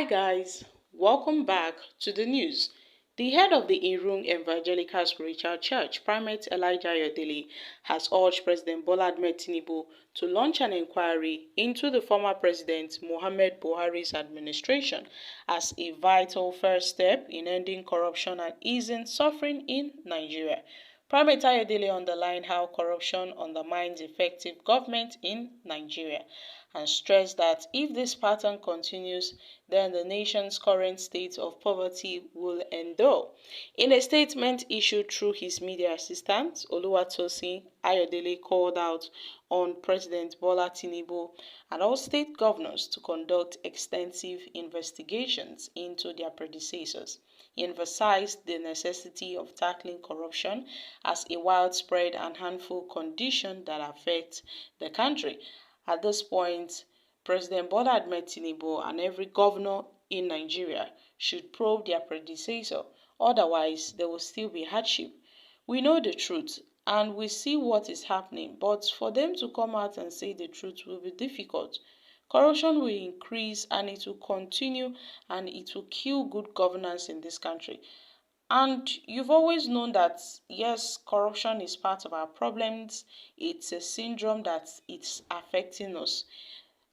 Hi guys, welcome back to the news. The head of the Irung Evangelical Spiritual Church, Primate Elijah Ayodele, has urged President Bola Ahmed Tinubu to launch an inquiry into the former President Muhammad Buhari's administration as a vital first step in ending corruption and easing suffering in Nigeria. Primate Ayodele underlined how corruption undermines effective government in Nigeria and stressed that if this pattern continues, then the nation's current state of poverty will endure. In a statement issued through his media assistant, Oluwatosin Ayodele called out on President Bola Tinubu and all state governors to conduct extensive investigations into their predecessors. He emphasized the necessity of tackling corruption as a widespread and harmful condition that affects the country. At this point, President Bola Ahmed Tinubu and every governor in Nigeria should probe their predecessor, otherwise there will still be hardship. We know the truth and we see what is happening, but for them to come out and say the truth will be difficult. Corruption will increase and it will continue and it will kill good governance in this country. And you've always known that, yes, corruption is part of our problems. It's a syndrome that it's affecting us.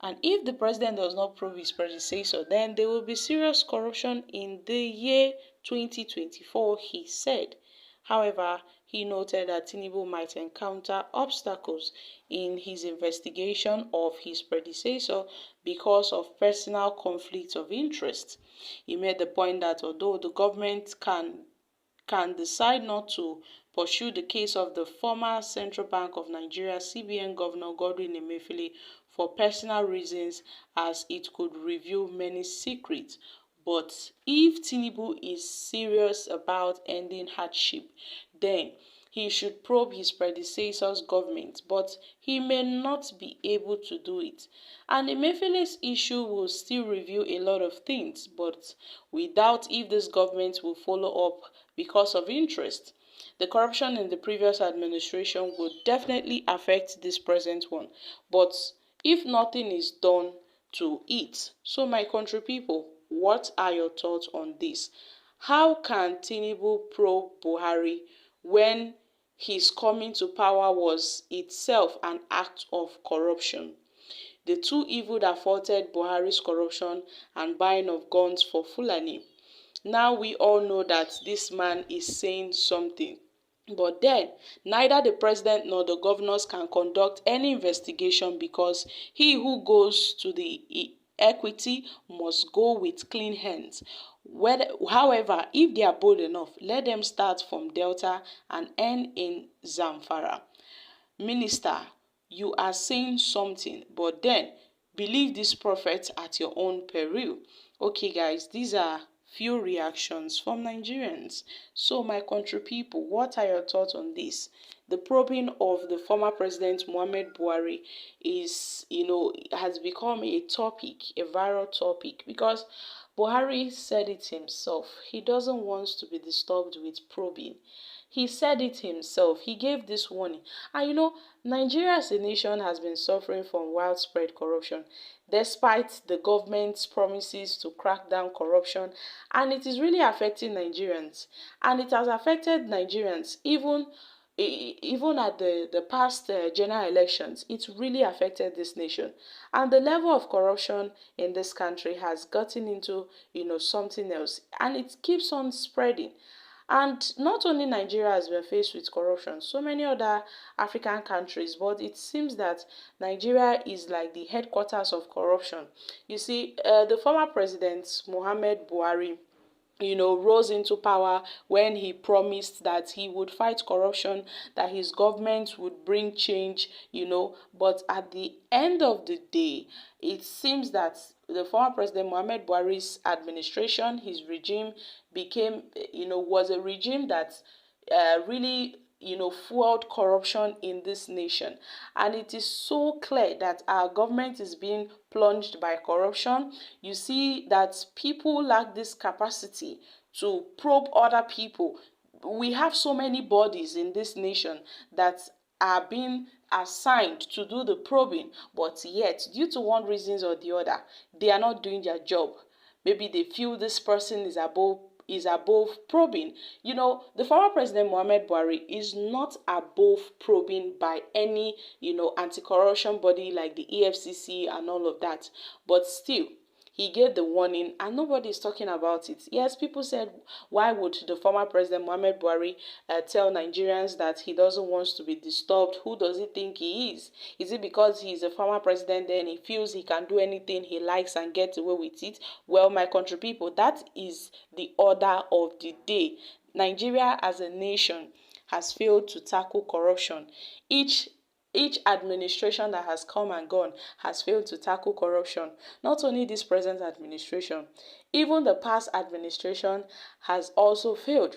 And if the president does not prove his predecessor, then there will be serious corruption in the year 2024, he said. However, he noted that Tinubu might encounter obstacles in his investigation of his predecessor because of personal conflicts of interest. He made the point that although the government can decide not to pursue the case of the former Central Bank of Nigeria CBN Governor Godwin Emefiele for personal reasons, as it could reveal many secrets. But if Tinubu is serious about ending hardship, then he should probe his predecessor's government, but he may not be able to do it. And Emefiele's issue will still reveal a lot of things, but we doubt if this government will follow up because of interest. The corruption in the previous administration would definitely affect this present one, but if nothing is done to it. So my country people, what are your thoughts on this? How can Tinubu probe Buhari when his coming to power was itself an act of corruption? The two evils that faulted Buhari's corruption and buying of guns for Fulani. Now we all know that this man is saying something. But then, neither the president nor the governors can conduct any investigation because he who goes to the equity must go with clean hands. However, if they are bold enough, let them start from Delta and end in Zamfara. Minister, you are saying something, but then believe this prophet at your own peril. Okay, guys, these are few reactions from Nigerians. So, my country people, what are your thoughts on this? The probing of the former president Muhammad Buhari has become a topic, a viral topic, because Buhari said it himself. He doesn't want to be disturbed with probing. He said it himself. He gave this warning. And Nigeria as a nation has been suffering from widespread corruption, despite the government's promises to crack down corruption, and it is really affecting Nigerians. And it has affected Nigerians even at the past general elections. It really affected this nation, and the level of corruption in this country has gotten into something else, and it keeps on spreading. And not only Nigeria has been faced with corruption, so many other African countries, but it seems that Nigeria is like the headquarters of corruption. You see, the former president, Muhammad Buhari, rose into power when he promised that he would fight corruption, that his government would bring change, but at the end of the day, it seems that the former president Muhammad Buhari's administration, his regime was a regime that really fueled corruption in this nation. And it is so clear that our government is being plunged by corruption. You see that people lack this capacity to probe other people. We have so many bodies in this nation that are being assigned to do the probing, but yet, due to one reason or the other, they are not doing their job. maybe they feel this person is above probing. You know, the former president Muhammad Buhari is not above probing by any, anti-corruption body like the EFCC and all of that. But still, he gave the warning and nobody is talking about it. Yes, people said, why would the former president Muhammad Buhari tell Nigerians that he doesn't want to be disturbed? Who does he think he is? Is it because he's a former president then he feels he can do anything he likes and get away with it? Well, my country people, that is the order of the day. Nigeria as a nation has failed to tackle corruption. Each administration that has come and gone has failed to tackle corruption. Not only this present administration, even the past administration has also failed.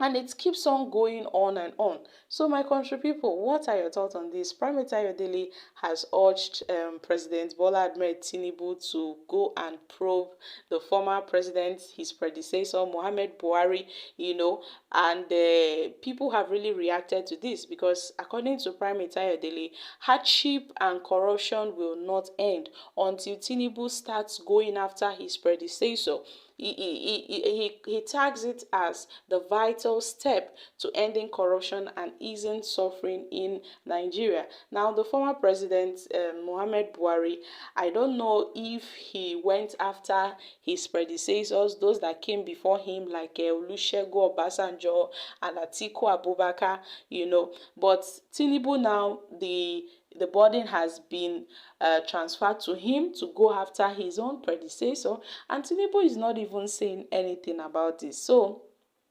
And it keeps on going on and on. So my country people, what are your thoughts on this? Primate Ayodele has urged President Bola Ahmed Tinubu to go and probe the former president, his predecessor, Muhammad Buhari, and people have really reacted to this because according to Primate Ayodele, hardship and corruption will not end until Tinubu starts going after his predecessor. He tags it as the vital step to ending corruption and easing suffering in Nigeria. Now, the former president, Muhammad Buhari, I don't know if he went after his predecessors, those that came before him, like Olusegun Obasanjo and Atiku Abubakar, but Tinubu now, the burden has been transferred to him to go after his own predecessor, and Tinubu is not even saying anything about this. So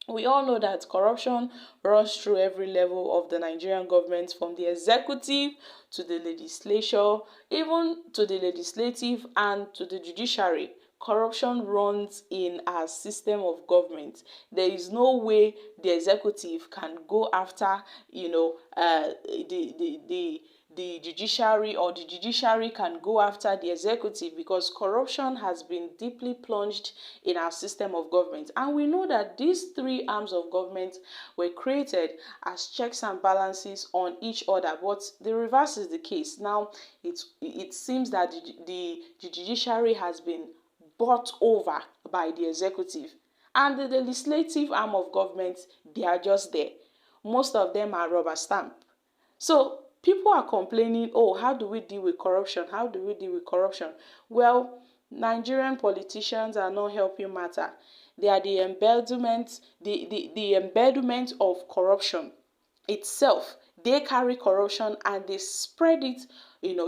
we all know that corruption runs through every level of the Nigerian government, from the executive to the legislature, even to the legislative and to the judiciary. Corruption runs in our system of government. There is no way the executive can go after, the judiciary, or the judiciary can go after the executive, because corruption has been deeply plunged in our system of government. And we know that these three arms of government were created as checks and balances on each other, but the reverse is the case. Now, it seems that the judiciary has been bought over by the executive, and the legislative arm of government, they are just there. Most of them are rubber stamp. So people are complaining, oh, how do we deal with corruption? How do we deal with corruption? Well, Nigerian politicians are not helping matter. They are the embedment of corruption itself. They carry corruption and they spread it,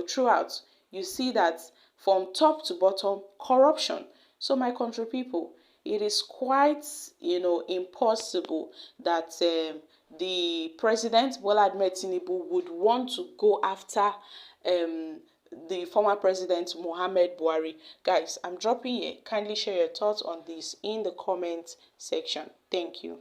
throughout. You see that from top to bottom, corruption. So my country people, it is quite, impossible that the president Bola Ahmed Tinubu would want to go after the former president Muhammad Buhari. Guys, I'm dropping here. Kindly share your thoughts on this in the comment section. Thank you.